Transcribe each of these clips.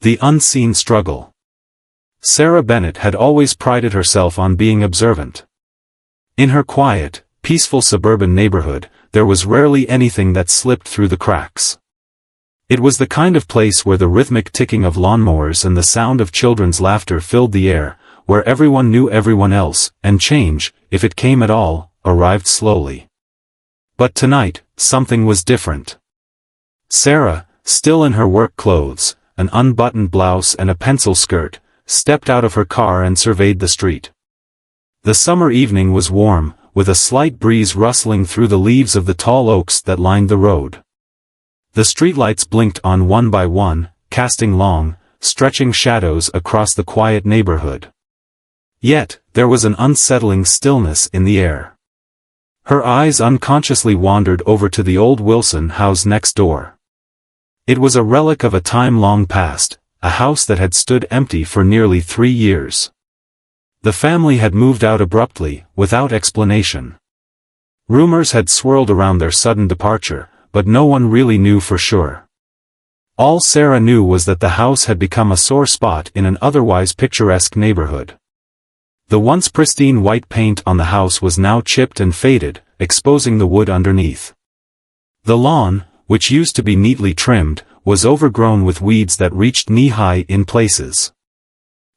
The unseen struggle. Sarah Bennett had always prided herself on being observant. In her quiet, peaceful suburban neighborhood, there was rarely anything that slipped through the cracks. It was the kind of place where the rhythmic ticking of lawnmowers and the sound of children's laughter filled the air, where everyone knew everyone else, and change, if it came at all, arrived slowly. But tonight, something was different. Sarah, still in her work clothes, an unbuttoned blouse and a pencil skirt, stepped out of her car and surveyed the street. The summer evening was warm, with a slight breeze rustling through the leaves of the tall oaks that lined the road. The streetlights blinked on one by one, casting long, stretching shadows across the quiet neighborhood. Yet, there was an unsettling stillness in the air. Her eyes unconsciously wandered over to the old Wilson house next door. It was a relic of a time long past, a house that had stood empty for nearly 3 years. The family had moved out abruptly, without explanation. Rumors had swirled around their sudden departure, but no one really knew for sure. All Sarah knew was that the house had become a sore spot in an otherwise picturesque neighborhood. The once pristine white paint on the house was now chipped and faded, exposing the wood underneath. The lawn, which used to be neatly trimmed, was overgrown with weeds that reached knee-high in places.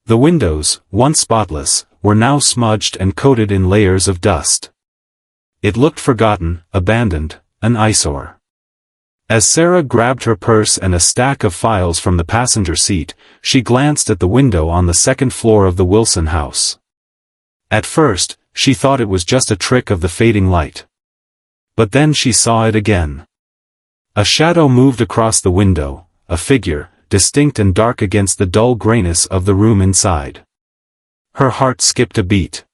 The windows, once spotless, were now smudged and coated in layers of dust. It looked forgotten, abandoned, an eyesore. As Sarah grabbed her purse and a stack of files from the passenger seat, she glanced at the window on the second floor of the Wilson house. At first, she thought it was just a trick of the fading light. But then she saw it again. A shadow moved across the window, a figure, distinct and dark against the dull grayness of the room inside. Her heart skipped a beat.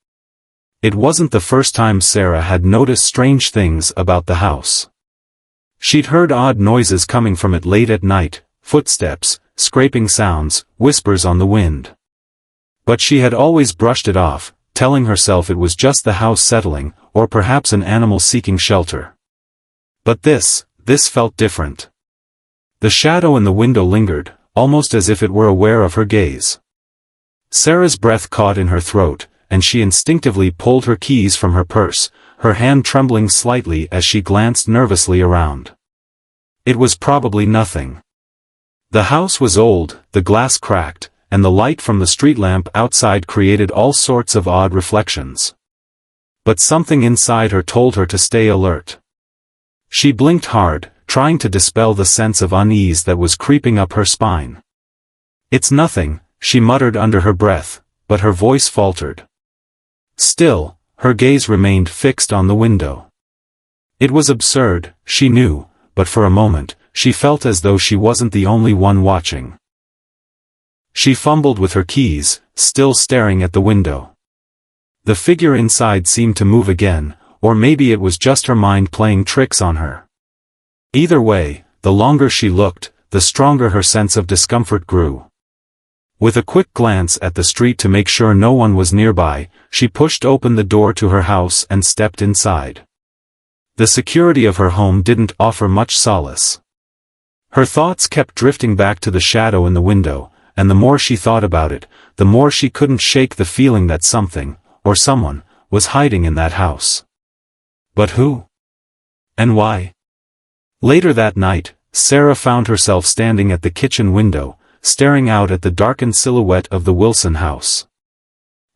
It wasn't the first time Sarah had noticed strange things about the house. She'd heard odd noises coming from it late at night, footsteps, scraping sounds, whispers on the wind. But she had always brushed it off, telling herself it was just the house settling, or perhaps an animal seeking shelter. But this felt different. The shadow in the window lingered, almost as if it were aware of her gaze. Sarah's breath caught in her throat, and she instinctively pulled her keys from her purse, her hand trembling slightly as she glanced nervously around. It was probably nothing. The house was old, the glass cracked, and the light from the street lamp outside created all sorts of odd reflections. But something inside her told her to stay alert. She blinked hard, trying to dispel the sense of unease that was creeping up her spine. "It's nothing," she muttered under her breath, but her voice faltered. Still, her gaze remained fixed on the window. It was absurd, she knew, but for a moment, she felt as though she wasn't the only one watching. She fumbled with her keys, still staring at the window. The figure inside seemed to move again, or maybe it was just her mind playing tricks on her. Either way, the longer she looked, the stronger her sense of discomfort grew. With a quick glance at the street to make sure no one was nearby, she pushed open the door to her house and stepped inside. The security of her home didn't offer much solace. Her thoughts kept drifting back to the shadow in the window, and the more she thought about it, the more she couldn't shake the feeling that something, or someone, was hiding in that house. But who? And why? Later that night, Sarah found herself standing at the kitchen window, staring out at the darkened silhouette of the Wilson house.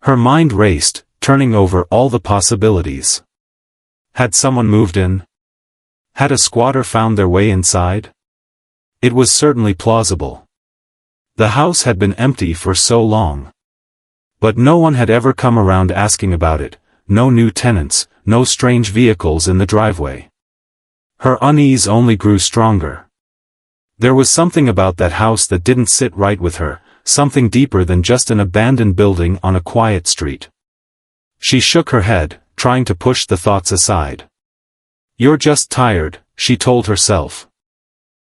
Her mind raced, turning over all the possibilities. Had someone moved in? Had a squatter found their way inside? It was certainly plausible. The house had been empty for so long. But no one had ever come around asking about it, no new tenants, no strange vehicles in the driveway. Her unease only grew stronger. There was something about that house that didn't sit right with her, something deeper than just an abandoned building on a quiet street. She shook her head, trying to push the thoughts aside. "You're just tired," she told herself.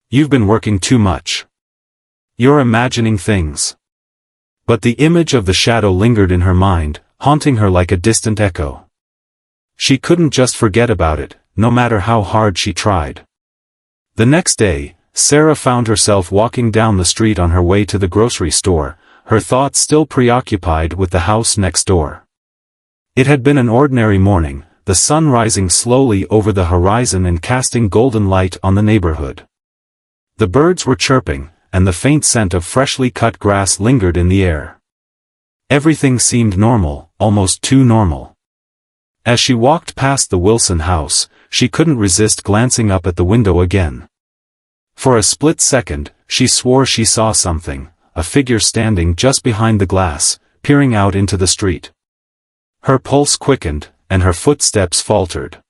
"You've been working too much. You're imagining things." But the image of the shadow lingered in her mind, haunting her like a distant echo. She couldn't just forget about it, no matter how hard she tried. The next day, Sarah found herself walking down the street on her way to the grocery store, her thoughts still preoccupied with the house next door. It had been an ordinary morning, the sun rising slowly over the horizon and casting golden light on the neighborhood. The birds were chirping, and the faint scent of freshly cut grass lingered in the air. Everything seemed normal, almost too normal. As she walked past the Wilson house, she couldn't resist glancing up at the window again. For a split second, she swore she saw something, a figure standing just behind the glass, peering out into the street. Her pulse quickened, and her footsteps faltered.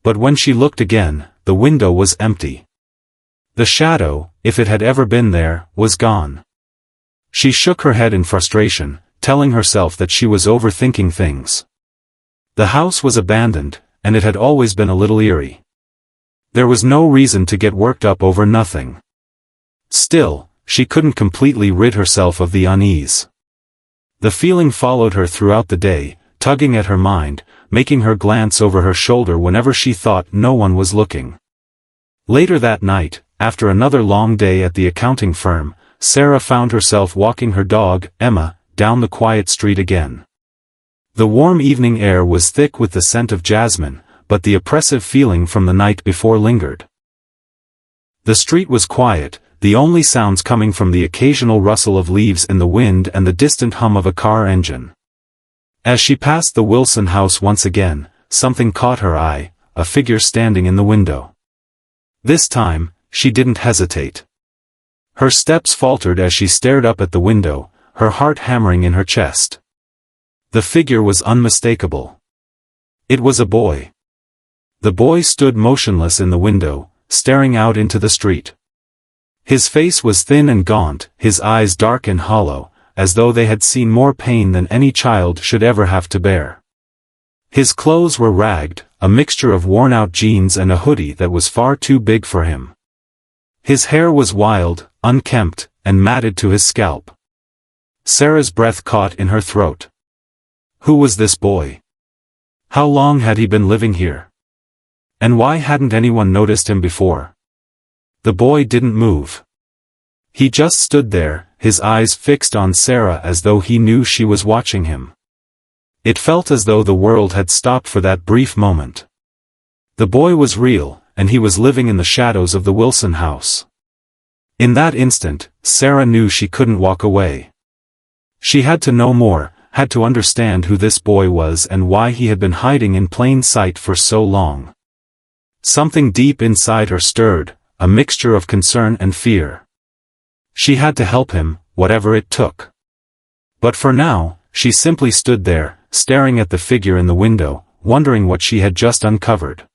But when she looked again, the window was empty. The shadow, if it had ever been there, was gone. She shook her head in frustration, telling herself that she was overthinking things. The house was abandoned, and it had always been a little eerie. There was no reason to get worked up over nothing. Still, she couldn't completely rid herself of the unease. The feeling followed her throughout the day, tugging at her mind, making her glance over her shoulder whenever she thought no one was looking. Later that night, after another long day at the accounting firm, Sarah found herself walking her dog, Emma, down the quiet street again. The warm evening air was thick with the scent of jasmine, but the oppressive feeling from the night before lingered. The street was quiet, the only sounds coming from the occasional rustle of leaves in the wind and the distant hum of a car engine. As she passed the Wilson house once again, something caught her eye, a figure standing in the window. This time, she didn't hesitate. Her steps faltered as she stared up at the window, her heart hammering in her chest. The figure was unmistakable. It was a boy. The boy stood motionless in the window, staring out into the street. His face was thin and gaunt, his eyes dark and hollow, as though they had seen more pain than any child should ever have to bear. His clothes were ragged, a mixture of worn-out jeans and a hoodie that was far too big for him. His hair was wild, unkempt, and matted to his scalp. Sarah's breath caught in her throat. Who was this boy? How long had he been living here? And why hadn't anyone noticed him before? The boy didn't move. He just stood there, his eyes fixed on Sarah as though he knew she was watching him. It felt as though the world had stopped for that brief moment. The boy was real, and he was living in the shadows of the Wilson house. In that instant, Sarah knew she couldn't walk away. She had to know more, had to understand who this boy was and why he had been hiding in plain sight for so long. Something deep inside her stirred, a mixture of concern and fear. She had to help him, whatever it took. But for now, she simply stood there, staring at the figure in the window, wondering what she had just uncovered.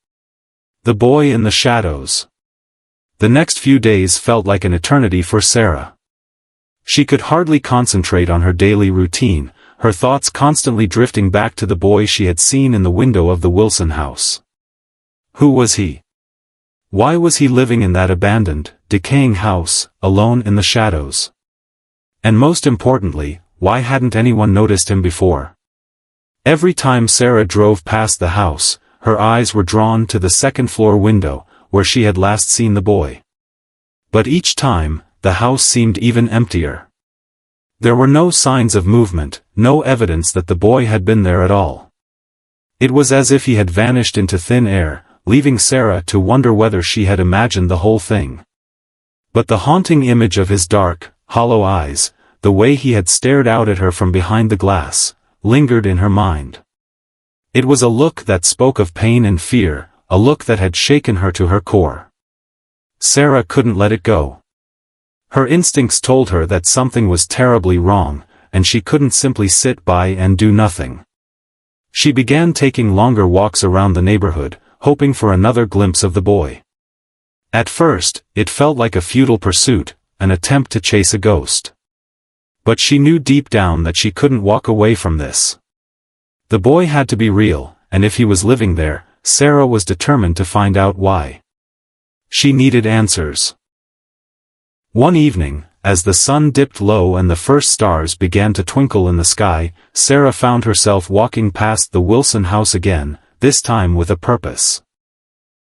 The boy in the shadows. The next few days felt like an eternity for Sarah. She could hardly concentrate on her daily routine, her thoughts constantly drifting back to the boy she had seen in the window of the Wilson house. Who was he? Why was he living in that abandoned, decaying house, alone in the shadows? And most importantly, why hadn't anyone noticed him before? Every time Sarah drove past the house, her eyes were drawn to the second-floor window, where she had last seen the boy. But each time, the house seemed even emptier. There were no signs of movement, no evidence that the boy had been there at all. It was as if he had vanished into thin air, leaving Sarah to wonder whether she had imagined the whole thing. But the haunting image of his dark, hollow eyes, the way he had stared out at her from behind the glass, lingered in her mind. It was a look that spoke of pain and fear, a look that had shaken her to her core. Sarah couldn't let it go. Her instincts told her that something was terribly wrong, and she couldn't simply sit by and do nothing. She began taking longer walks around the neighborhood, hoping for another glimpse of the boy. At first, it felt like a futile pursuit, an attempt to chase a ghost. But she knew deep down that she couldn't walk away from this. The boy had to be real, and if he was living there, Sarah was determined to find out why. She needed answers. One evening, as the sun dipped low and the first stars began to twinkle in the sky, Sarah found herself walking past the Wilson house again, this time with a purpose.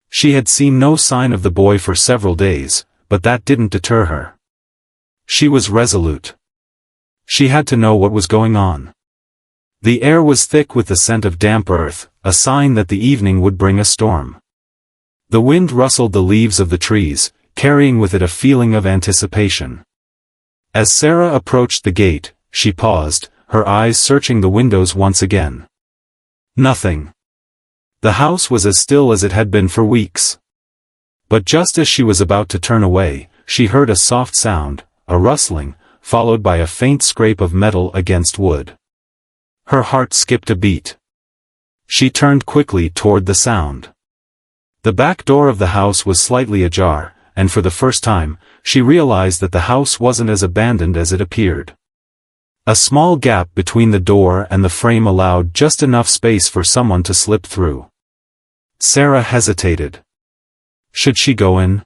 She had seen no sign of the boy for several days, but that didn't deter her. She was resolute. She had to know what was going on. The air was thick with the scent of damp earth, a sign that the evening would bring a storm. The wind rustled the leaves of the trees, carrying with it a feeling of anticipation. As Sarah approached the gate, she paused, her eyes searching the windows once again. Nothing. The house was as still as it had been for weeks. But just as she was about to turn away, she heard a soft sound, a rustling, followed by a faint scrape of metal against wood. Her heart skipped a beat. She turned quickly toward the sound. The back door of the house was slightly ajar, and for the first time, she realized that the house wasn't as abandoned as it appeared. A small gap between the door and the frame allowed just enough space for someone to slip through. Sarah hesitated. Should she go in?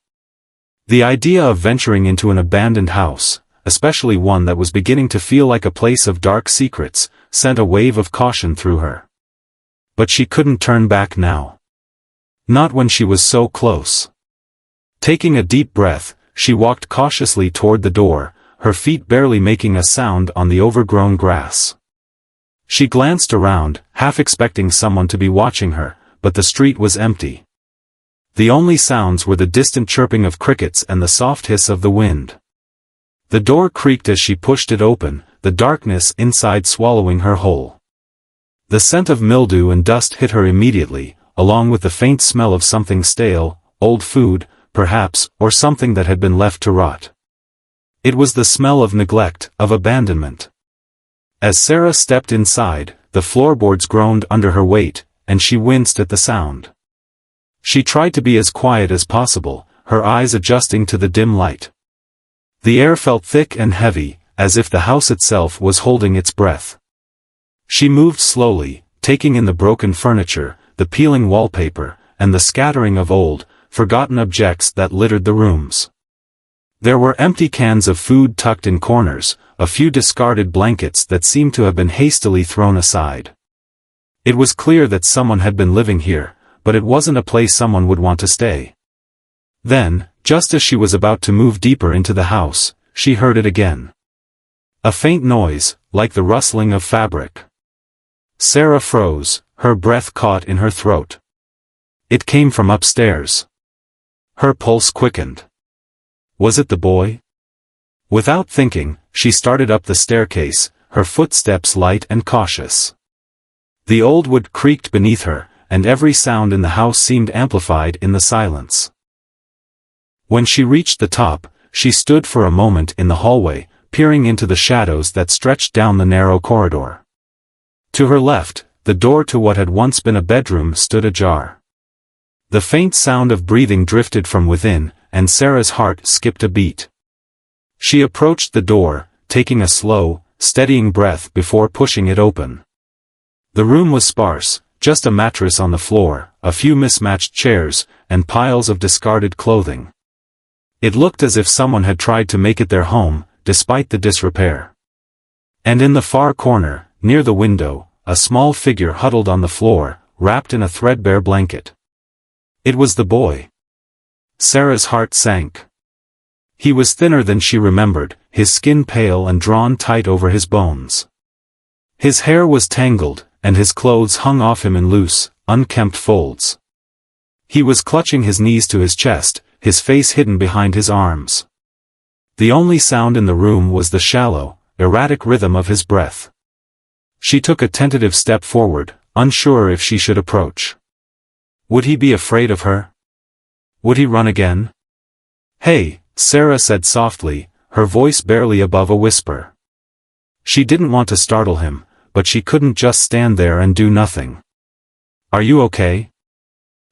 The idea of venturing into an abandoned house, especially one that was beginning to feel like a place of dark secrets, sent a wave of caution through her. But she couldn't turn back now. Not when she was so close. Taking a deep breath, she walked cautiously toward the door, her feet barely making a sound on the overgrown grass. She glanced around, half expecting someone to be watching her, but the street was empty. The only sounds were the distant chirping of crickets and the soft hiss of the wind. The door creaked as she pushed it open, the darkness inside swallowing her whole. The scent of mildew and dust hit her immediately, along with the faint smell of something stale, old food, perhaps, or something that had been left to rot. It was the smell of neglect, of abandonment. As Sarah stepped inside, the floorboards groaned under her weight, and she winced at the sound. She tried to be as quiet as possible, her eyes adjusting to the dim light. The air felt thick and heavy, as if the house itself was holding its breath. She moved slowly, taking in the broken furniture, the peeling wallpaper, and the scattering of old, forgotten objects that littered the rooms. There were empty cans of food tucked in corners, a few discarded blankets that seemed to have been hastily thrown aside. It was clear that someone had been living here, but it wasn't a place someone would want to stay. Then, just as she was about to move deeper into the house, she heard it again. A faint noise, like the rustling of fabric. Sarah froze, her breath caught in her throat. It came from upstairs. Her pulse quickened. Was it the boy? Without thinking, she started up the staircase, her footsteps light and cautious. The old wood creaked beneath her, and every sound in the house seemed amplified in the silence. When she reached the top, she stood for a moment in the hallway, peering into the shadows that stretched down the narrow corridor. To her left, the door to what had once been a bedroom stood ajar. The faint sound of breathing drifted from within, and Sarah's heart skipped a beat. She approached the door, taking a slow, steadying breath before pushing it open. The room was sparse, just a mattress on the floor, a few mismatched chairs, and piles of discarded clothing. It looked as if someone had tried to make it their home, despite the disrepair. And in the far corner, near the window, a small figure huddled on the floor, wrapped in a threadbare blanket. It was the boy. Sarah's heart sank. He was thinner than she remembered, his skin pale and drawn tight over his bones. His hair was tangled, and his clothes hung off him in loose, unkempt folds. He was clutching his knees to his chest, his face hidden behind his arms. The only sound in the room was the shallow, erratic rhythm of his breath. She took a tentative step forward, unsure if she should approach. Would he be afraid of her? Would he run again? "Hey," Sarah said softly, her voice barely above a whisper. She didn't want to startle him, but she couldn't just stand there and do nothing. "Are you okay?"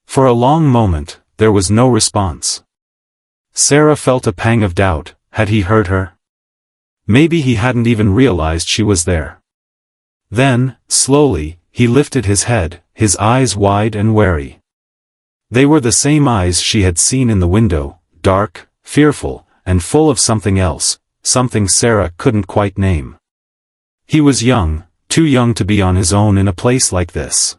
For a long moment, there was no response. Sarah felt a pang of doubt. Had he heard her? Maybe he hadn't even realized she was there. Then, slowly, he lifted his head, his eyes wide and wary. They were the same eyes she had seen in the window, dark, fearful, and full of something else, something Sarah couldn't quite name. He was young, too young to be on his own in a place like this.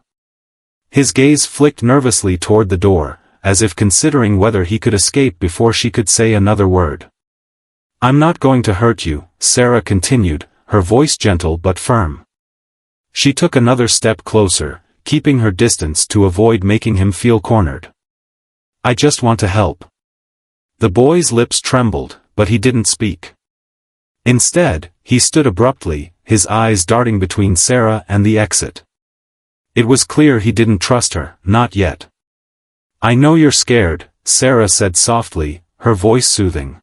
His gaze flicked nervously toward the door, as if considering whether he could escape before she could say another word. "I'm not going to hurt you," Sarah continued, her voice gentle but firm. She took another step closer, keeping her distance to avoid making him feel cornered. "I just want to help." The boy's lips trembled, but he didn't speak. Instead, he stood abruptly, his eyes darting between Sarah and the exit. It was clear he didn't trust her, not yet. "I know you're scared," Sarah said softly, her voice soothing.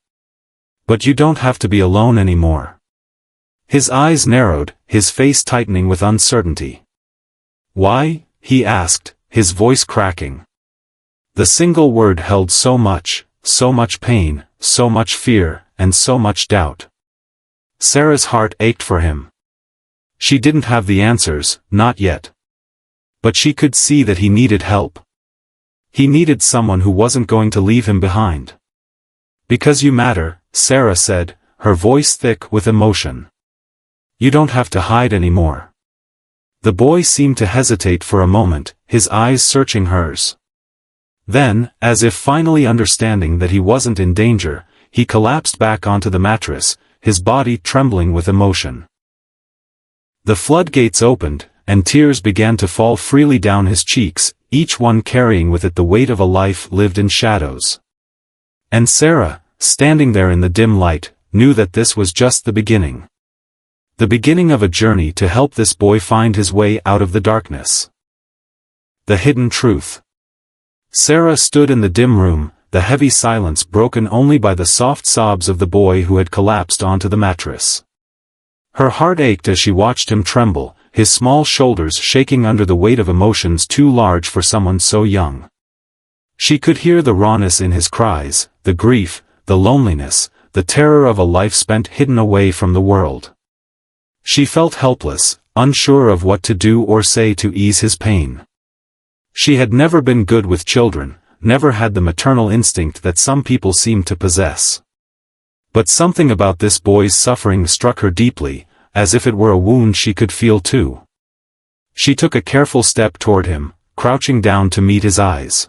"But you don't have to be alone anymore." His eyes narrowed, his face tightening with uncertainty. "Why?" he asked, his voice cracking. The single word held so much pain, so much fear, and so much doubt. Sarah's heart ached for him. She didn't have the answers, not yet. But she could see that he needed help. He needed someone who wasn't going to leave him behind. "Because you matter," Sarah said, her voice thick with emotion. "You don't have to hide anymore." The boy seemed to hesitate for a moment, his eyes searching hers. Then, as if finally understanding that he wasn't in danger, he collapsed back onto the mattress, his body trembling with emotion. The floodgates opened, and tears began to fall freely down his cheeks, each one carrying with it the weight of a life lived in shadows. And Sarah, standing there in the dim light, knew that this was just the beginning. The beginning of a journey to help this boy find his way out of the darkness. The hidden truth. Sarah stood in the dim room, the heavy silence broken only by the soft sobs of the boy who had collapsed onto the mattress. Her heart ached as she watched him tremble, his small shoulders shaking under the weight of emotions too large for someone so young. She could hear the rawness in his cries, the grief, the loneliness, the terror of a life spent hidden away from the world. She felt helpless, unsure of what to do or say to ease his pain. She had never been good with children, never had the maternal instinct that some people seem to possess. But something about this boy's suffering struck her deeply, as if it were a wound she could feel too. She took a careful step toward him, crouching down to meet his eyes.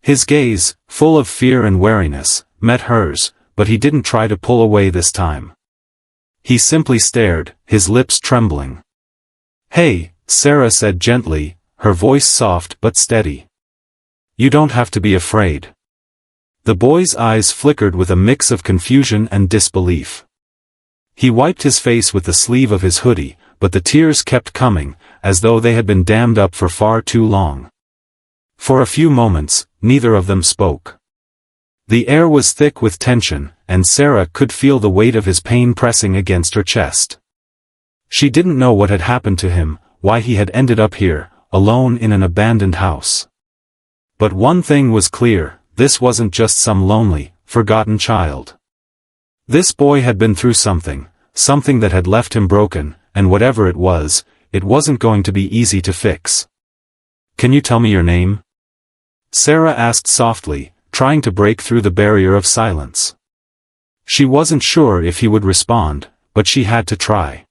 His gaze, full of fear and wariness, met hers, but he didn't try to pull away this time. He simply stared, his lips trembling. "Hey," Sarah said gently, her voice soft but steady. "You don't have to be afraid." The boy's eyes flickered with a mix of confusion and disbelief. He wiped his face with the sleeve of his hoodie, but the tears kept coming, as though they had been dammed up for far too long. For a few moments, neither of them spoke. The air was thick with tension, and Sarah could feel the weight of his pain pressing against her chest. She didn't know what had happened to him, why he had ended up here, alone in an abandoned house. But one thing was clear, this wasn't just some lonely, forgotten child. This boy had been through something that had left him broken, and whatever it wasn't going to be easy to fix. "Can you tell me your name?" Sarah asked softly, trying to break through the barrier of silence. She wasn't sure if he would respond, but she had to try.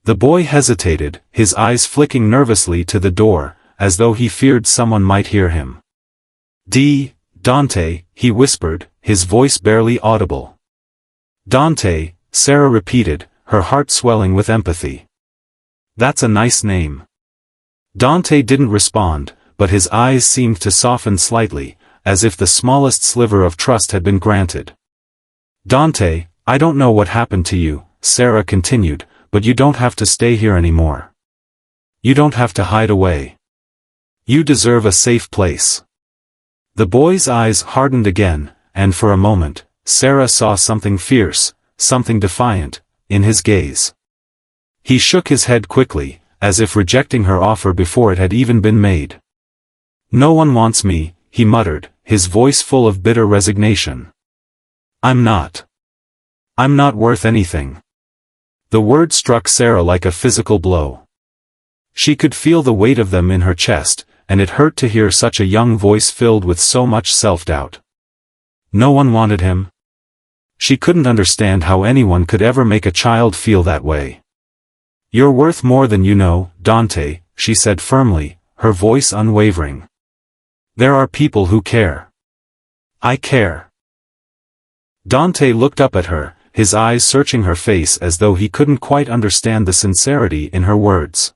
The boy hesitated, his eyes flicking nervously to the door, as though he feared someone might hear him. Dante, he whispered, his voice barely audible. "Dante," Sarah repeated, her heart swelling with empathy. "That's a nice name." Dante didn't respond, but his eyes seemed to soften slightly, as if the smallest sliver of trust had been granted. "Dante, I don't know what happened to you," Sarah continued, "but you don't have to stay here anymore. You don't have to hide away. You deserve a safe place." The boy's eyes hardened again, and for a moment, Sarah saw something fierce, something defiant, in his gaze. He shook his head quickly, as if rejecting her offer before it had even been made. "No one wants me," he muttered, his voice full of bitter resignation. I'm not worth anything." The word struck Sarah like a physical blow. She could feel the weight of them in her chest, and it hurt to hear such a young voice filled with so much self-doubt. No one wanted him. She couldn't understand how anyone could ever make a child feel that way. "You're worth more than you know, Dante," she said firmly, her voice unwavering. There are people who care. I care. Dante looked up at her, his eyes searching her face as though he couldn't quite understand the sincerity in her words.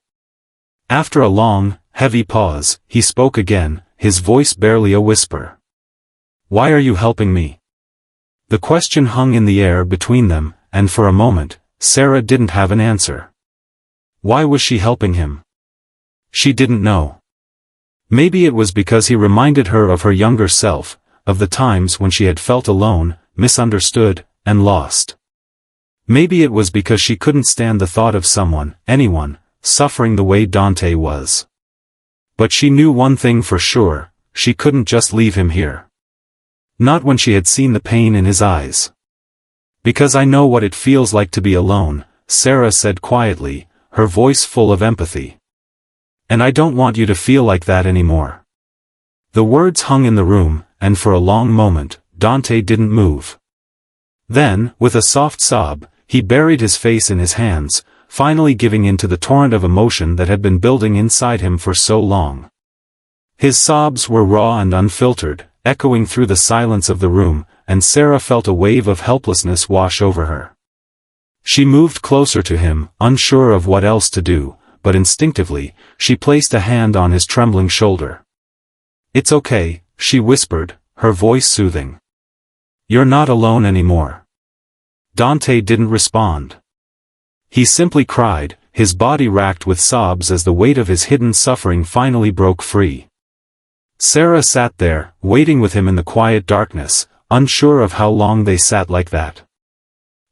After a long, heavy pause, he spoke again, his voice barely a whisper. Why are you helping me? The question hung in the air between them, and for a moment, Sarah didn't have an answer. Why was she helping him? She didn't know. Maybe it was because he reminded her of her younger self, of the times when she had felt alone, misunderstood, and lost. Maybe it was because she couldn't stand the thought of someone, anyone, suffering the way Dante was. But she knew one thing for sure, she couldn't just leave him here. Not when she had seen the pain in his eyes. Because I know what it feels like to be alone, Sarah said quietly, her voice full of empathy. And I don't want you to feel like that anymore. The words hung in the room, and for a long moment, Dante didn't move. Then, with a soft sob, he buried his face in his hands, finally giving in to the torrent of emotion that had been building inside him for so long. His sobs were raw and unfiltered, echoing through the silence of the room, and Sarah felt a wave of helplessness wash over her. She moved closer to him, unsure of what else to do, but instinctively, she placed a hand on his trembling shoulder. It's okay, she whispered, her voice soothing. You're not alone anymore. Dante didn't respond. He simply cried, his body racked with sobs as the weight of his hidden suffering finally broke free. Sarah sat there, waiting with him in the quiet darkness, unsure of how long they sat like that.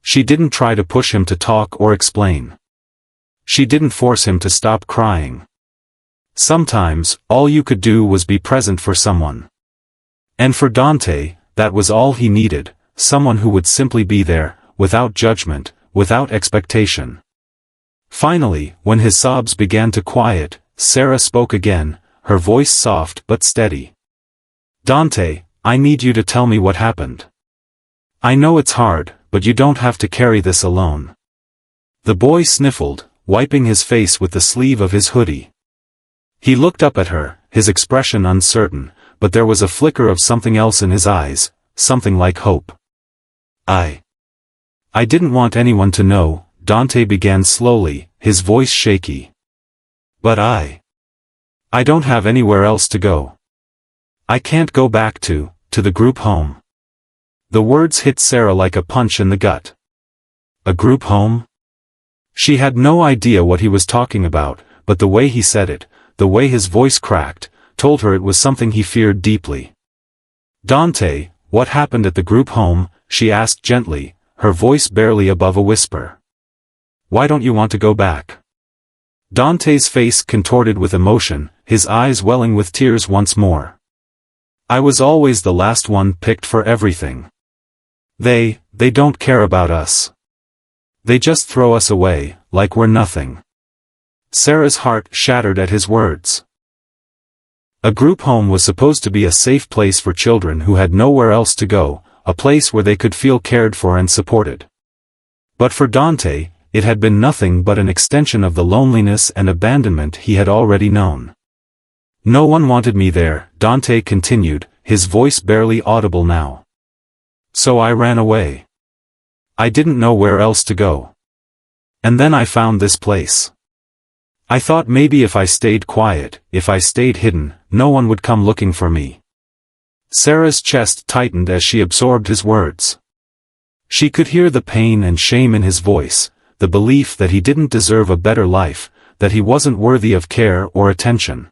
She didn't try to push him to talk or explain. She didn't force him to stop crying. Sometimes, all you could do was be present for someone. And for Dante, that was all he needed, someone who would simply be there, without judgment, without expectation. Finally, when his sobs began to quiet, Sarah spoke again, her voice soft but steady. Dante, I need you to tell me what happened. I know it's hard, but you don't have to carry this alone. The boy sniffled, wiping his face with the sleeve of his hoodie. He looked up at her, his expression uncertain, but there was a flicker of something else in his eyes, something like hope. I didn't want anyone to know, Dante began slowly, his voice shaky. But I don't have anywhere else to go. I can't go back to the group home. The words hit Sarah like a punch in the gut. A group home? She had no idea what he was talking about, but the way he said it, the way his voice cracked, told her it was something he feared deeply. Dante, what happened at the group home? She asked gently, her voice barely above a whisper. Why don't you want to go back? Dante's face contorted with emotion, his eyes welling with tears once more. I was always the last one picked for everything. They don't care about us. They just throw us away, like we're nothing. Sarah's heart shattered at his words. A group home was supposed to be a safe place for children who had nowhere else to go, a place where they could feel cared for and supported. But for Dante, it had been nothing but an extension of the loneliness and abandonment he had already known. No one wanted me there, Dante continued, his voice barely audible now. So I ran away. I didn't know where else to go. And then I found this place. I thought maybe if I stayed quiet, if I stayed hidden, no one would come looking for me. Sarah's chest tightened as she absorbed his words. She could hear the pain and shame in his voice, the belief that he didn't deserve a better life, that he wasn't worthy of care or attention.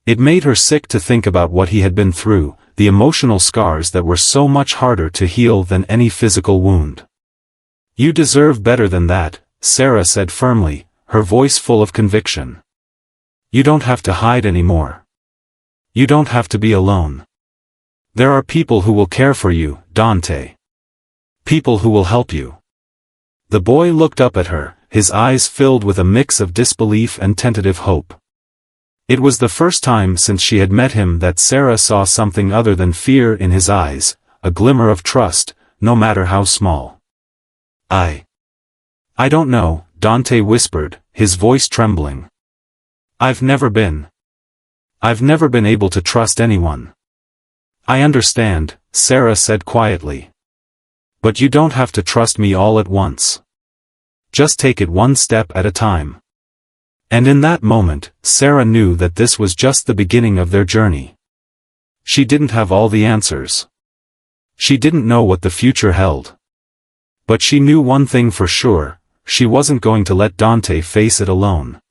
It made her sick to think about what he had been through, the emotional scars that were so much harder to heal than any physical wound. You deserve better than that, Sarah said firmly, her voice full of conviction. You don't have to hide anymore. You don't have to be alone. There are people who will care for you, Dante. People who will help you. The boy looked up at her, his eyes filled with a mix of disbelief and tentative hope. It was the first time since she had met him that Sarah saw something other than fear in his eyes, a glimmer of trust, no matter how small. I don't know, Dante whispered, his voice trembling. I've never been. I've never been able to trust anyone. I understand, Sarah said quietly. But you don't have to trust me all at once. Just take it one step at a time. And in that moment, Sarah knew that this was just the beginning of their journey. She didn't have all the answers. She didn't know what the future held. But she knew one thing for sure, she wasn't going to let Dante face it alone.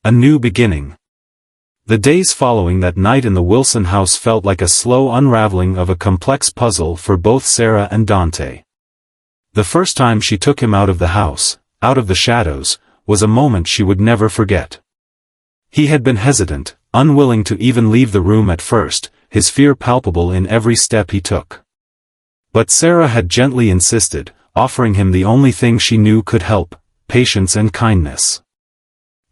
A new beginning. The days following that night in the Wilson house felt like a slow unraveling of a complex puzzle for both Sarah and Dante. The first time she took him out of the house, out of the shadows, was a moment she would never forget. He had been hesitant, unwilling to even leave the room at first, his fear palpable in every step he took. But Sarah had gently insisted, offering him the only thing she knew could help, patience and kindness.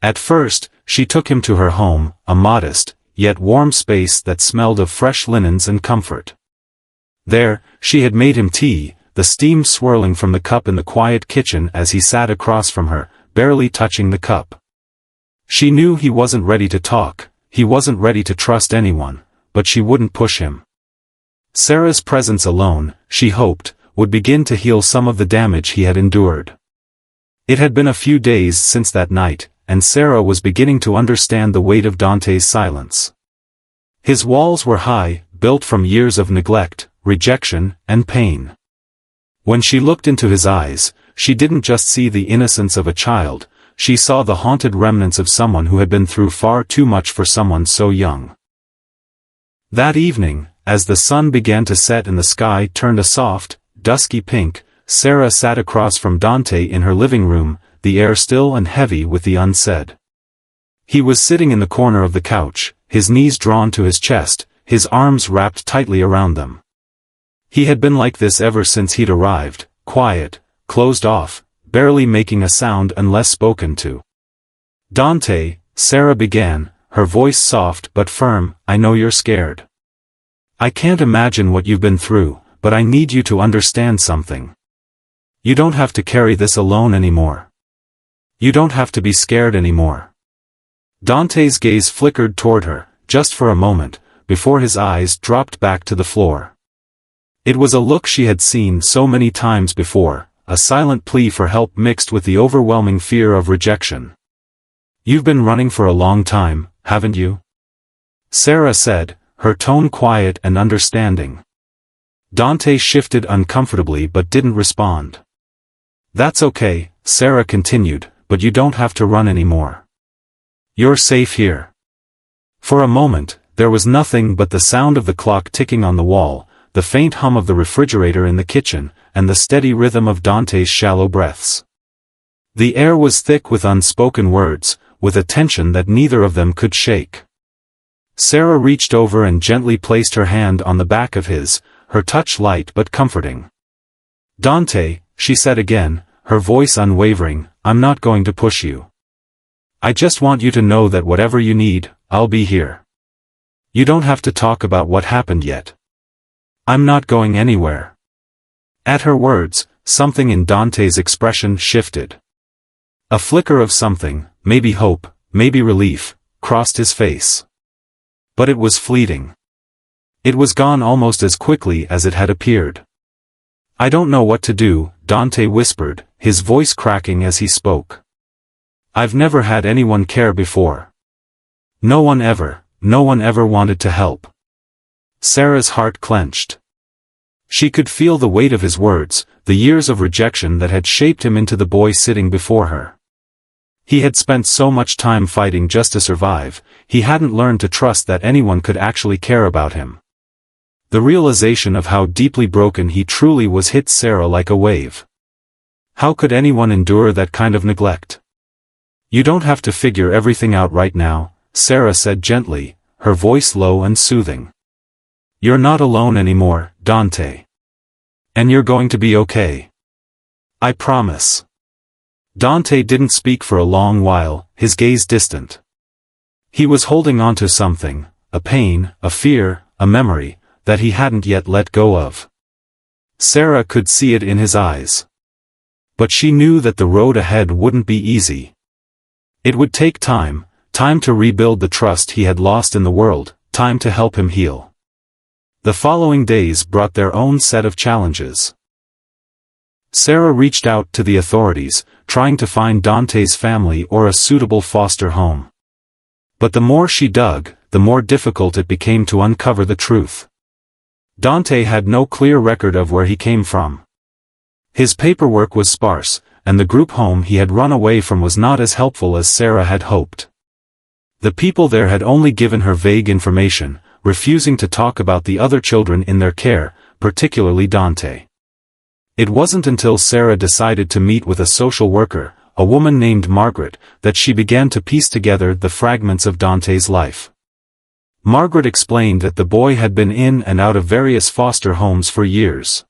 At first, she took him to her home, a modest, yet warm space that smelled of fresh linens and comfort. There, she had made him tea, the steam swirling from the cup in the quiet kitchen as he sat across from her, barely touching the cup. She knew he wasn't ready to talk, he wasn't ready to trust anyone, but she wouldn't push him. Sarah's presence alone, she hoped, would begin to heal some of the damage he had endured. It had been a few days since that night, and Sarah was beginning to understand the weight of Dante's silence. His walls were high, built from years of neglect, rejection, and pain. When she looked into his eyes, she didn't just see the innocence of a child, she saw the haunted remnants of someone who had been through far too much for someone so young. That evening, as the sun began to set and the sky turned a soft, dusky pink, Sarah sat across from Dante in her living room, the air still and heavy with the unsaid. He was sitting in the corner of the couch, his knees drawn to his chest, his arms wrapped tightly around them. He had been like this ever since he'd arrived, quiet, closed off, barely making a sound unless spoken to. Dante, Sarah began, her voice soft but firm, I know you're scared. I can't imagine what you've been through, but I need you to understand something. You don't have to carry this alone anymore. You don't have to be scared anymore. Dante's gaze flickered toward her, just for a moment, before his eyes dropped back to the floor. It was a look she had seen so many times before, a silent plea for help mixed with the overwhelming fear of rejection. You've been running for a long time, haven't you? Sarah said, her tone quiet and understanding. Dante shifted uncomfortably but didn't respond. That's okay, Sarah continued, but you don't have to run anymore. You're safe here. For a moment, there was nothing but the sound of the clock ticking on the wall, the faint hum of the refrigerator in the kitchen, and the steady rhythm of Dante's shallow breaths. The air was thick with unspoken words, with a tension that neither of them could shake. Sarah reached over and gently placed her hand on the back of his, her touch light but comforting. Dante, she said again, her voice unwavering, I'm not going to push you. I just want you to know that whatever you need, I'll be here. You don't have to talk about what happened yet. I'm not going anywhere. At her words, something in Dante's expression shifted. A flicker of something, maybe hope, maybe relief, crossed his face. But it was fleeting. It was gone almost as quickly as it had appeared. I don't know what to do, Dante whispered, his voice cracking as he spoke. I've never had anyone care before. No one ever wanted to help. Sarah's heart clenched. She could feel the weight of his words, the years of rejection that had shaped him into the boy sitting before her. He had spent so much time fighting just to survive, he hadn't learned to trust that anyone could actually care about him. The realization of how deeply broken he truly was hit Sarah like a wave. How could anyone endure that kind of neglect? You don't have to figure everything out right now, Sarah said gently, her voice low and soothing. You're not alone anymore, Dante. And you're going to be okay. I promise. Dante didn't speak for a long while, his gaze distant. He was holding on to something, a pain, a fear, a memory, that he hadn't yet let go of. Sarah could see it in his eyes. But she knew that the road ahead wouldn't be easy. It would take time time to rebuild the trust he had lost in the world, time to help him heal. The following days brought their own set of challenges. Sarah reached out to the authorities, trying to find Dante's family or a suitable foster home. But the more she dug, the more difficult it became to uncover the truth. Dante had no clear record of where he came from. His paperwork was sparse, and the group home he had run away from was not as helpful as Sarah had hoped. The people there had only given her vague information, refusing to talk about the other children in their care, particularly Dante. It wasn't until Sarah decided to meet with a social worker, a woman named Margaret, that she began to piece together the fragments of Dante's life. Margaret explained that the boy had been in and out of various foster homes for years.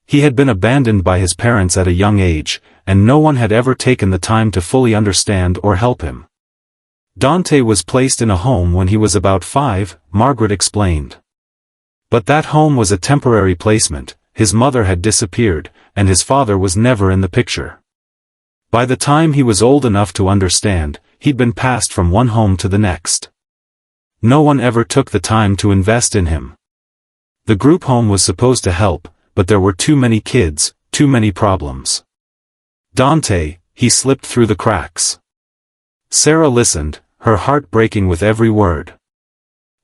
He had been abandoned by his parents at a young age, and no one had ever taken the time to fully understand or help him. Dante was placed in a home when he was about 5, Margaret explained. But that home was a temporary placement, his mother had disappeared, and his father was never in the picture. By the time he was old enough to understand, he'd been passed from one home to the next. No one ever took the time to invest in him. The group home was supposed to help, but there were too many kids, too many problems. Dante, he slipped through the cracks. Sarah listened, her heart breaking with every word.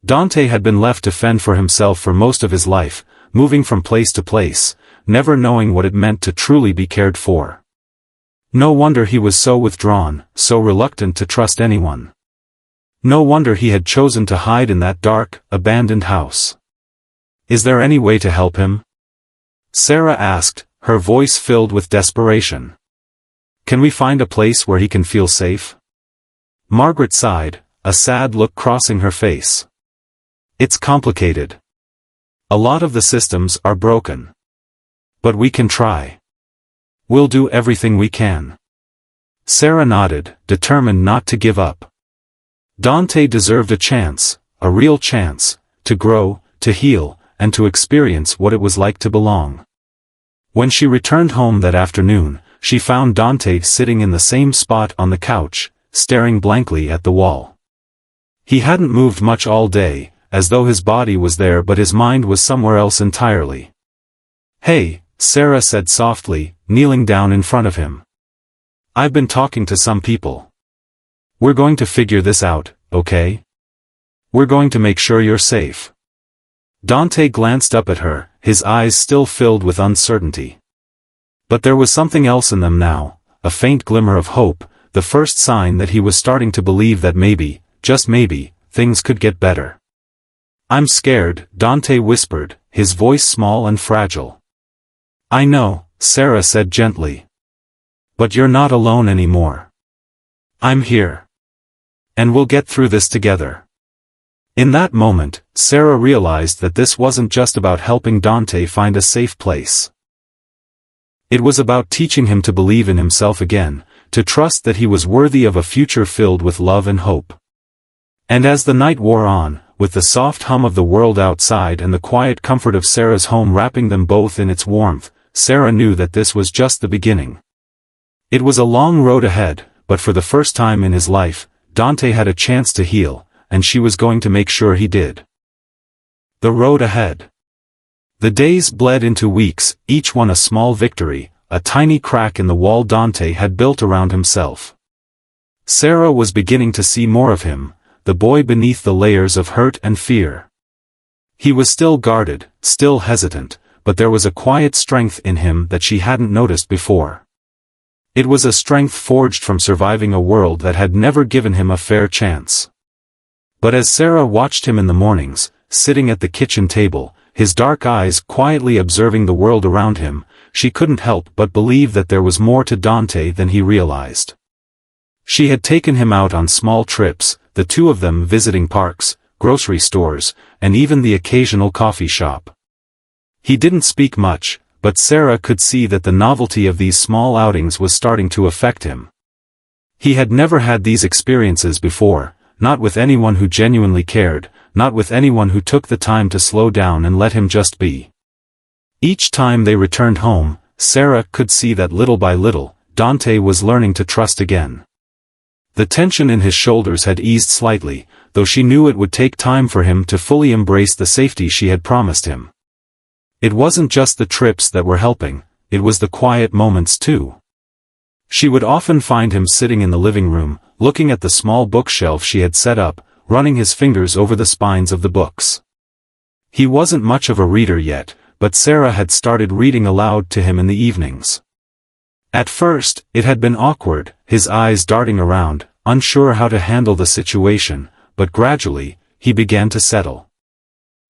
Dante had been left to fend for himself for most of his life, moving from place to place, never knowing what it meant to truly be cared for. No wonder he was so withdrawn, so reluctant to trust anyone. No wonder he had chosen to hide in that dark, abandoned house. Is there any way to help him? Sarah asked, her voice filled with desperation. Can we find a place where he can feel safe? Margaret sighed, a sad look crossing her face. It's complicated. A lot of the systems are broken. But we can try. We'll do everything we can. Sarah nodded, determined not to give up. Dante deserved a chance, a real chance, to grow, to heal, and to experience what it was like to belong. When she returned home that afternoon, she found Dante sitting in the same spot on the couch, staring blankly at the wall. He hadn't moved much all day, as though his body was there but his mind was somewhere else entirely. Hey, Sarah said softly, kneeling down in front of him. I've been talking to some people. We're going to figure this out, okay? We're going to make sure you're safe. Dante glanced up at her, his eyes still filled with uncertainty. But there was something else in them now, a faint glimmer of hope, the first sign that he was starting to believe that maybe, just maybe, things could get better. I'm scared, Dante whispered, his voice small and fragile. I know, Sarah said gently. But you're not alone anymore. I'm here. And we'll get through this together. In that moment, Sarah realized that this wasn't just about helping Dante find a safe place. It was about teaching him to believe in himself again, to trust that he was worthy of a future filled with love and hope. And as the night wore on, with the soft hum of the world outside and the quiet comfort of Sarah's home wrapping them both in its warmth, Sarah knew that this was just the beginning. It was a long road ahead, but for the first time in his life, Dante had a chance to heal, and she was going to make sure he did. The road ahead. The days bled into weeks, each one a small victory, a tiny crack in the wall Dante had built around himself. Sarah was beginning to see more of him, the boy beneath the layers of hurt and fear. He was still guarded, still hesitant, but there was a quiet strength in him that she hadn't noticed before. It was a strength forged from surviving a world that had never given him a fair chance. But as Sarah watched him in the mornings, sitting at the kitchen table, his dark eyes quietly observing the world around him, she couldn't help but believe that there was more to Dante than he realized. She had taken him out on small trips, the two of them visiting parks, grocery stores, and even the occasional coffee shop. He didn't speak much, but Sarah could see that the novelty of these small outings was starting to affect him. He had never had these experiences before, not with anyone who genuinely cared, not with anyone who took the time to slow down and let him just be. Each time they returned home, Sarah could see that little by little, Dante was learning to trust again. The tension in his shoulders had eased slightly, though she knew it would take time for him to fully embrace the safety she had promised him. It wasn't just the trips that were helping, it was the quiet moments too. She would often find him sitting in the living room, looking at the small bookshelf she had set up, running his fingers over the spines of the books. He wasn't much of a reader yet, but Sarah had started reading aloud to him in the evenings. At first, it had been awkward, his eyes darting around, unsure how to handle the situation, but gradually, he began to settle.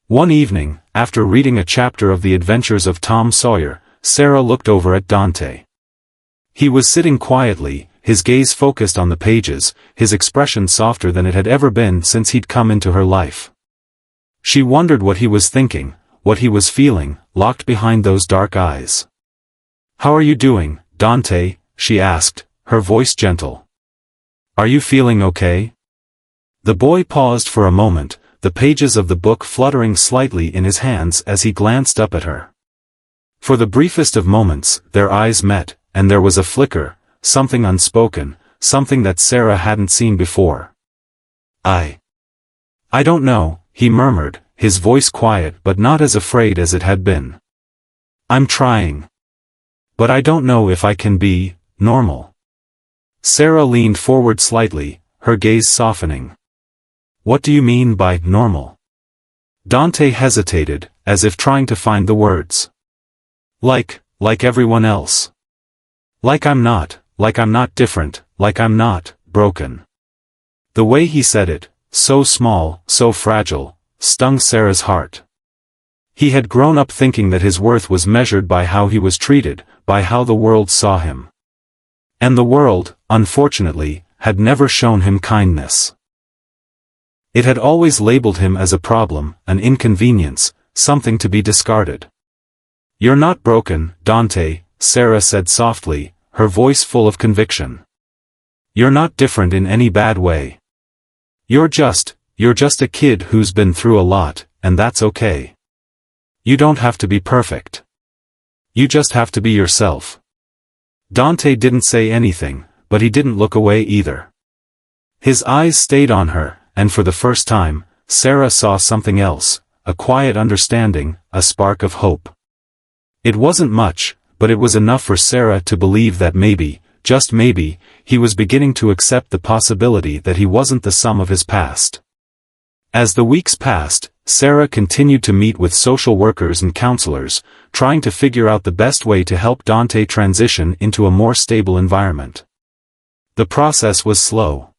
One evening, after reading a chapter of The Adventures of Tom Sawyer, Sarah looked over at Dante. He was sitting quietly, his gaze focused on the pages, his expression softer than it had ever been since he'd come into her life. She wondered what he was thinking, what he was feeling, locked behind those dark eyes. "How are you doing, Dante?" she asked, her voice gentle. "Are you feeling okay?" The boy paused for a moment, the pages of the book fluttering slightly in his hands as he glanced up at her. For the briefest of moments, their eyes met, and there was a flicker, something unspoken, something that Sarah hadn't seen before. I don't know," he murmured, his voice quiet but not as afraid as it had been. "I'm trying. But I don't know if I can be normal." Sarah leaned forward slightly, her gaze softening. "What do you mean by normal?" Dante hesitated, as if trying to find the words. Like everyone else. Like I'm not different, like I'm not broken." The way he said it, so small, so fragile, stung Sarah's heart. He had grown up thinking that his worth was measured by how he was treated, by how the world saw him. And the world, unfortunately, had never shown him kindness. It had always labeled him as a problem, an inconvenience, something to be discarded. "You're not broken, Dante," Sarah said softly, her voice full of conviction. "You're not different in any bad way. You're just a kid who's been through a lot, and that's okay. You don't have to be perfect. You just have to be yourself." Dante didn't say anything, but he didn't look away either. His eyes stayed on her, and for the first time, Sarah saw something else, a quiet understanding, a spark of hope. It wasn't much, but it was enough for Sarah to believe that maybe, just maybe, he was beginning to accept the possibility that he wasn't the sum of his past. As the weeks passed, Sarah continued to meet with social workers and counselors, trying to figure out the best way to help Dante transition into a more stable environment. The process was slow.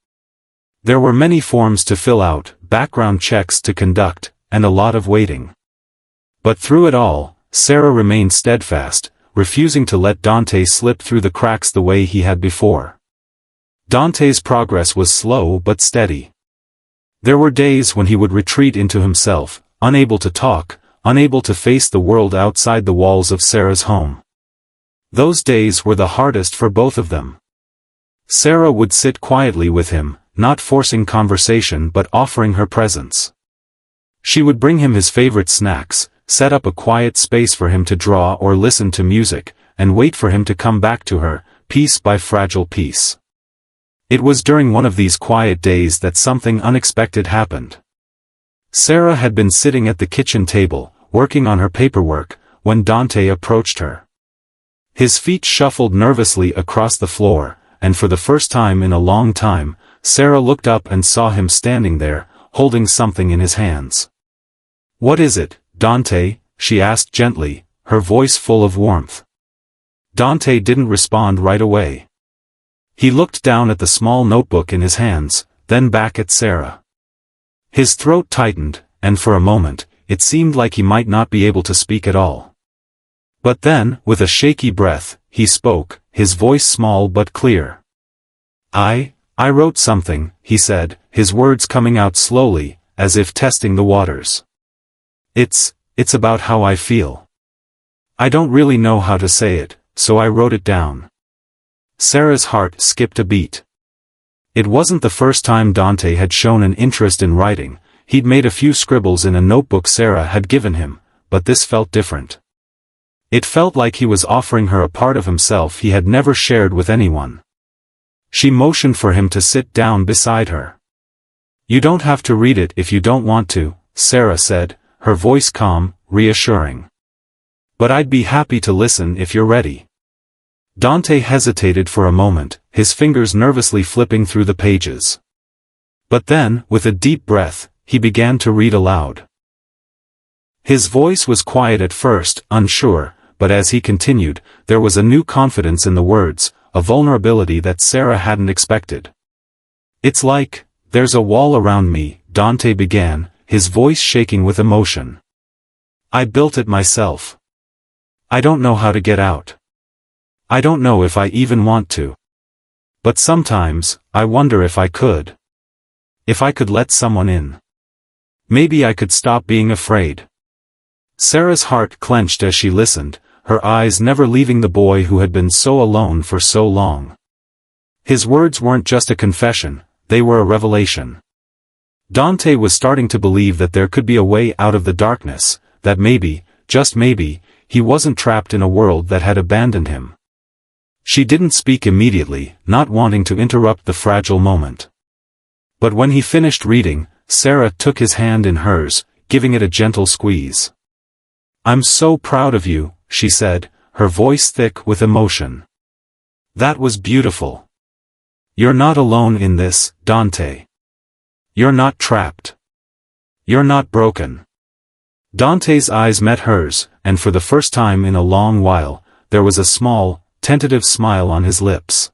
There were many forms to fill out, background checks to conduct, and a lot of waiting. But through it all, Sarah remained steadfast, refusing to let Dante slip through the cracks the way he had before. Dante's progress was slow but steady. There were days when he would retreat into himself, unable to talk, unable to face the world outside the walls of Sarah's home. Those days were the hardest for both of them. Sarah would sit quietly with him, not forcing conversation but offering her presence. She would bring him his favorite snacks, set up a quiet space for him to draw or listen to music, and wait for him to come back to her, piece by fragile piece. It was during one of these quiet days that something unexpected happened. Sarah had been sitting at the kitchen table, working on her paperwork, when Dante approached her. His feet shuffled nervously across the floor, and for the first time in a long time, Sarah looked up and saw him standing there, holding something in his hands. "What is it, Dante?" she asked gently, her voice full of warmth. Dante didn't respond right away. He looked down at the small notebook in his hands, then back at Sarah. His throat tightened, and for a moment, it seemed like he might not be able to speak at all. But then, with a shaky breath, he spoke, his voice small but clear. I wrote something," he said, his words coming out slowly, as if testing the waters. It's about how I feel. I don't really know how to say it, so I wrote it down." Sarah's heart skipped a beat. It wasn't the first time Dante had shown an interest in writing. He'd made a few scribbles in a notebook Sarah had given him, but this felt different. It felt like he was offering her a part of himself he had never shared with anyone. She motioned for him to sit down beside her. "You don't have to read it if you don't want to," Sarah said, her voice calm, reassuring. "But I'd be happy to listen if you're ready." Dante hesitated for a moment, his fingers nervously flipping through the pages. But then, with a deep breath, he began to read aloud. His voice was quiet at first, unsure, but as he continued, there was a new confidence in the words, a vulnerability that Sarah hadn't expected. "It's like, there's a wall around me," Dante began, his voice shaking with emotion. "I built it myself. I don't know how to get out. I don't know if I even want to. But sometimes, I wonder if I could. If I could let someone in. Maybe I could stop being afraid." Sarah's heart clenched as she listened, her eyes never leaving the boy who had been so alone for so long. His words weren't just a confession, they were a revelation. Dante was starting to believe that there could be a way out of the darkness, that maybe, just maybe, he wasn't trapped in a world that had abandoned him. She didn't speak immediately, not wanting to interrupt the fragile moment. But when he finished reading, Sarah took his hand in hers, giving it a gentle squeeze. "I'm so proud of you," she said, her voice thick with emotion. "That was beautiful. You're not alone in this, Dante. You're not trapped. You're not broken." Dante's eyes met hers, and for the first time in a long while, there was a small, tentative smile on his lips.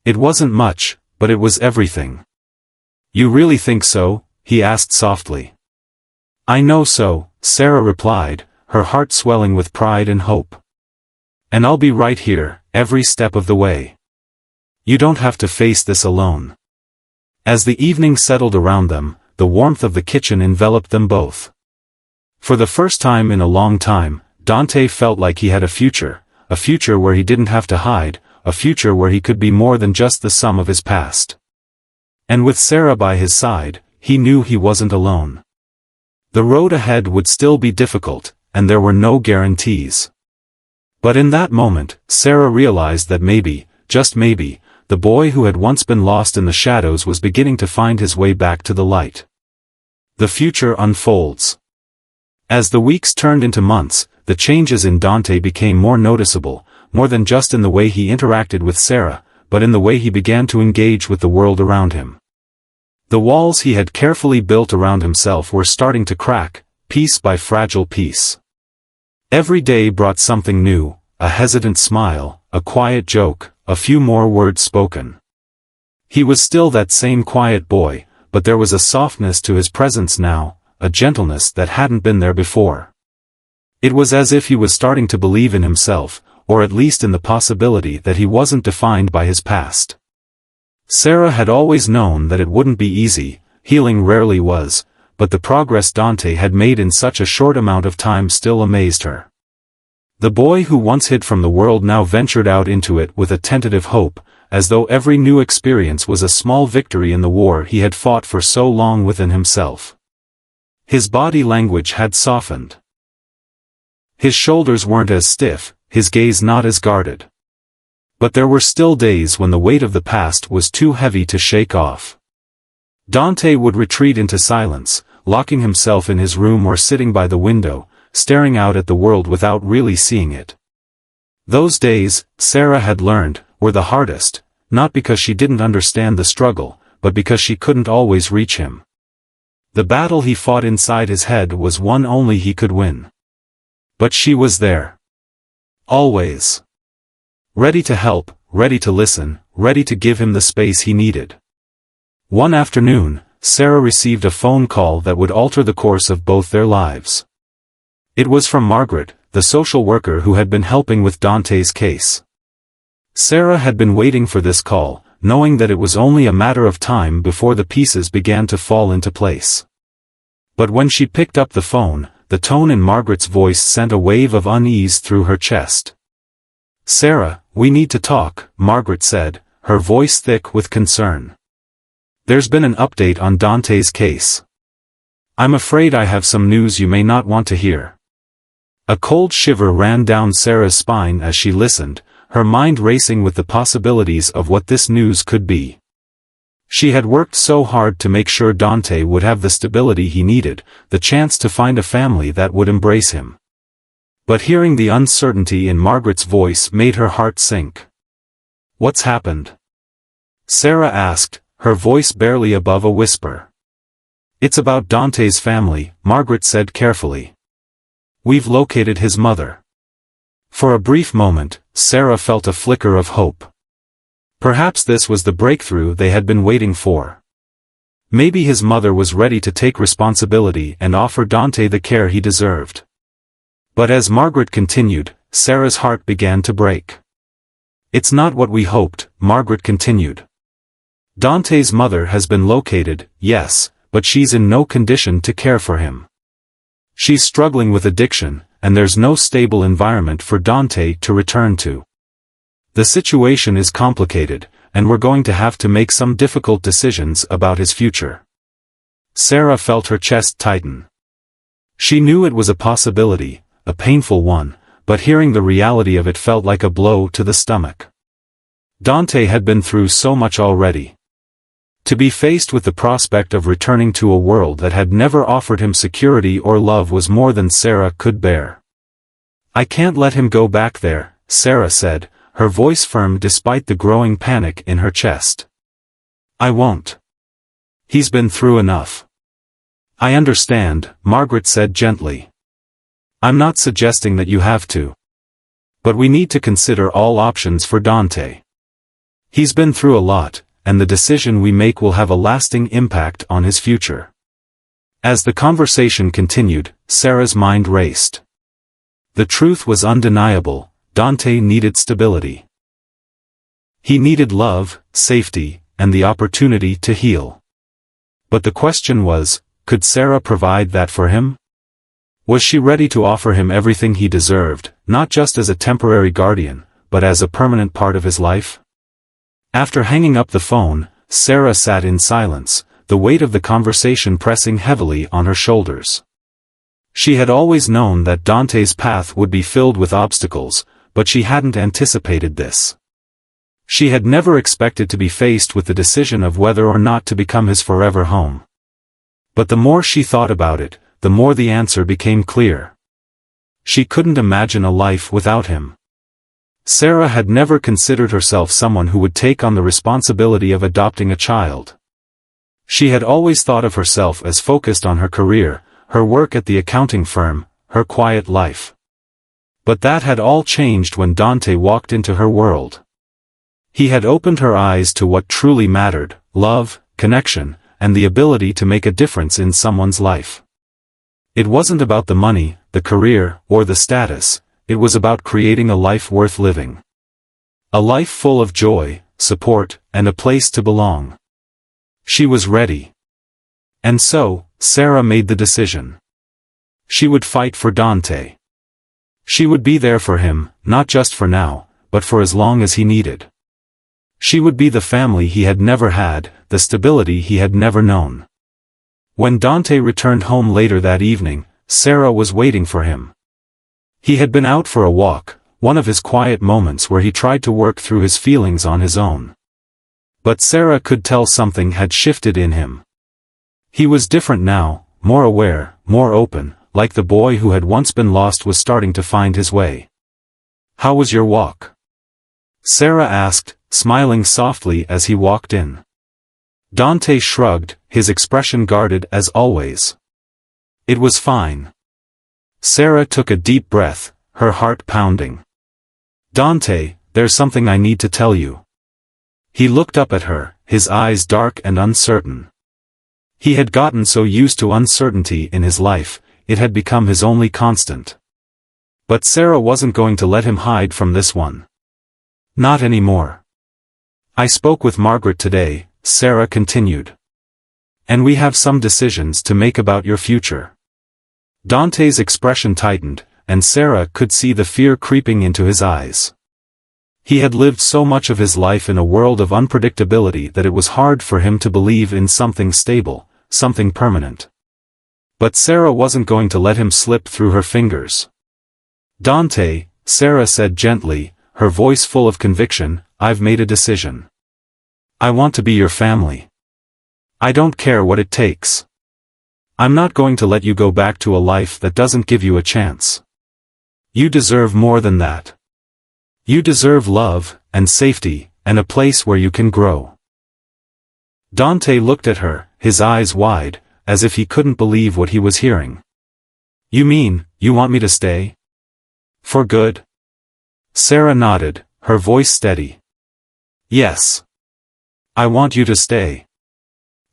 It wasn't much, but it was everything. "You really think so?" he asked softly. "I know so," Sarah replied, her heart swelling with pride and hope. "And I'll be right here, every step of the way. You don't have to face this alone." As the evening settled around them, the warmth of the kitchen enveloped them both. For the first time in a long time, Dante felt like he had a future where he didn't have to hide, a future where he could be more than just the sum of his past. And with Sarah by his side, he knew he wasn't alone. The road ahead would still be difficult, and there were no guarantees. But in that moment, Sarah realized that maybe, just maybe, the boy who had once been lost in the shadows was beginning to find his way back to the light. The future unfolds. As the weeks turned into months, the changes in Dante became more noticeable, more than just in the way he interacted with Sarah, but in the way he began to engage with the world around him. The walls he had carefully built around himself were starting to crack, piece by fragile piece. Every day brought something new, a hesitant smile, a quiet joke, a few more words spoken. He was still that same quiet boy, but there was a softness to his presence now, a gentleness that hadn't been there before. It was as if he was starting to believe in himself, or at least in the possibility that he wasn't defined by his past. Sarah had always known that it wouldn't be easy, healing rarely was, but the progress Dante had made in such a short amount of time still amazed her. The boy who once hid from the world now ventured out into it with a tentative hope, as though every new experience was a small victory in the war he had fought for so long within himself. His body language had softened. His shoulders weren't as stiff, his gaze not as guarded. But there were still days when the weight of the past was too heavy to shake off. Dante would retreat into silence, locking himself in his room or sitting by the window, staring out at the world without really seeing it. Those days, Sarah had learned, were the hardest, not because she didn't understand the struggle, but because she couldn't always reach him. The battle he fought inside his head was one only he could win. But she was there. Always. Ready to help, ready to listen, ready to give him the space he needed. One afternoon, Sarah received a phone call that would alter the course of both their lives. It was from Margaret, the social worker who had been helping with Dante's case. Sarah had been waiting for this call, knowing that it was only a matter of time before the pieces began to fall into place. But when she picked up the phone, the tone in Margaret's voice sent a wave of unease through her chest. "Sarah, we need to talk," Margaret said, her voice thick with concern. "There's been an update on Dante's case. I'm afraid I have some news you may not want to hear." A cold shiver ran down Sarah's spine as she listened, her mind racing with the possibilities of what this news could be. She had worked so hard to make sure Dante would have the stability he needed, the chance to find a family that would embrace him. But hearing the uncertainty in Margaret's voice made her heart sink. "What's happened?" Sarah asked, her voice barely above a whisper. "It's about Dante's family," Margaret said carefully. "We've located his mother." For a brief moment, Sarah felt a flicker of hope. Perhaps this was the breakthrough they had been waiting for. Maybe his mother was ready to take responsibility and offer Dante the care he deserved. But as Margaret continued, Sarah's heart began to break. "It's not what we hoped," Margaret continued. "Dante's mother has been located, yes, but she's in no condition to care for him. She's struggling with addiction, and there's no stable environment for Dante to return to. The situation is complicated, and we're going to have to make some difficult decisions about his future." Sarah felt her chest tighten. She knew it was a possibility, a painful one, but hearing the reality of it felt like a blow to the stomach. Dante had been through so much already. To be faced with the prospect of returning to a world that had never offered him security or love was more than Sarah could bear. "I can't let him go back there," Sarah said, her voice firm despite the growing panic in her chest. "I won't. He's been through enough." "I understand," Margaret said gently. "I'm not suggesting that you have to. But we need to consider all options for Dante. He's been through a lot, and the decision we make will have a lasting impact on his future." As the conversation continued, Sarah's mind raced. The truth was undeniable: Dante needed stability. He needed love, safety, and the opportunity to heal. But the question was, could Sarah provide that for him? Was she ready to offer him everything he deserved, not just as a temporary guardian, but as a permanent part of his life? After hanging up the phone, Sarah sat in silence, the weight of the conversation pressing heavily on her shoulders. She had always known that Dante's path would be filled with obstacles, but she hadn't anticipated this. She had never expected to be faced with the decision of whether or not to become his forever home. But the more she thought about it, the more the answer became clear. She couldn't imagine a life without him. Sarah had never considered herself someone who would take on the responsibility of adopting a child. She had always thought of herself as focused on her career, her work at the accounting firm, her quiet life. But that had all changed when Dante walked into her world. He had opened her eyes to what truly mattered: love, connection, and the ability to make a difference in someone's life. It wasn't about the money, the career, or the status. It was about creating a life worth living. A life full of joy, support, and a place to belong. She was ready. And so, Sarah made the decision. She would fight for Dante. She would be there for him, not just for now, but for as long as he needed. She would be the family he had never had, the stability he had never known. When Dante returned home later that evening, Sarah was waiting for him. He had been out for a walk, one of his quiet moments where he tried to work through his feelings on his own. But Sarah could tell something had shifted in him. He was different now, more aware, more open, like the boy who had once been lost was starting to find his way. "How was your walk?" Sarah asked, smiling softly as he walked in. Dante shrugged, his expression guarded as always. "It was fine." Sarah took a deep breath, her heart pounding. "Dante, there's something I need to tell you." He looked up at her, his eyes dark and uncertain. He had gotten so used to uncertainty in his life, it had become his only constant. But Sarah wasn't going to let him hide from this one. Not anymore. "I spoke with Margaret today," Sarah continued. "And we have some decisions to make about your future." Dante's expression tightened, and Sarah could see the fear creeping into his eyes. He had lived so much of his life in a world of unpredictability that it was hard for him to believe in something stable, something permanent. But Sarah wasn't going to let him slip through her fingers. "Dante," Sarah said gently, her voice full of conviction, "I've made a decision. I want to be your family. I don't care what it takes. I'm not going to let you go back to a life that doesn't give you a chance. You deserve more than that. You deserve love, and safety, and a place where you can grow." Dante looked at her, his eyes wide, as if he couldn't believe what he was hearing. "You mean, you want me to stay? For good?" Sarah nodded, her voice steady. "Yes. I want you to stay.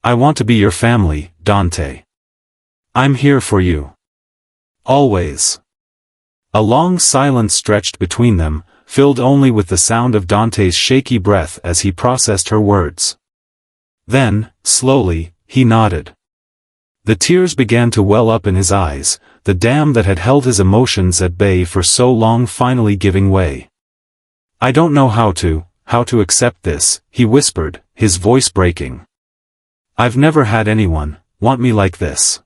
I want to be your family, Dante. I'm here for you. Always." A long silence stretched between them, filled only with the sound of Dante's shaky breath as he processed her words. Then, slowly, he nodded. The tears began to well up in his eyes, the dam that had held his emotions at bay for so long finally giving way. "I don't know how to accept this," he whispered, his voice breaking. "I've never had anyone want me like this."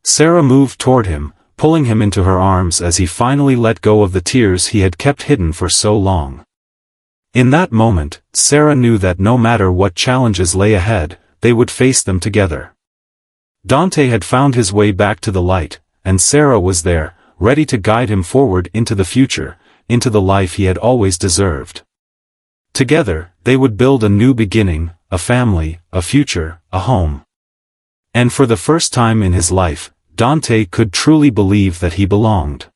Sarah moved toward him, pulling him into her arms as he finally let go of the tears he had kept hidden for so long. In that moment, Sarah knew that no matter what challenges lay ahead, they would face them together. Dante had found his way back to the light, and Sarah was there, ready to guide him forward into the future, into the life he had always deserved. Together, they would build a new beginning, a family, a future, a home. And for the first time in his life, Dante could truly believe that he belonged.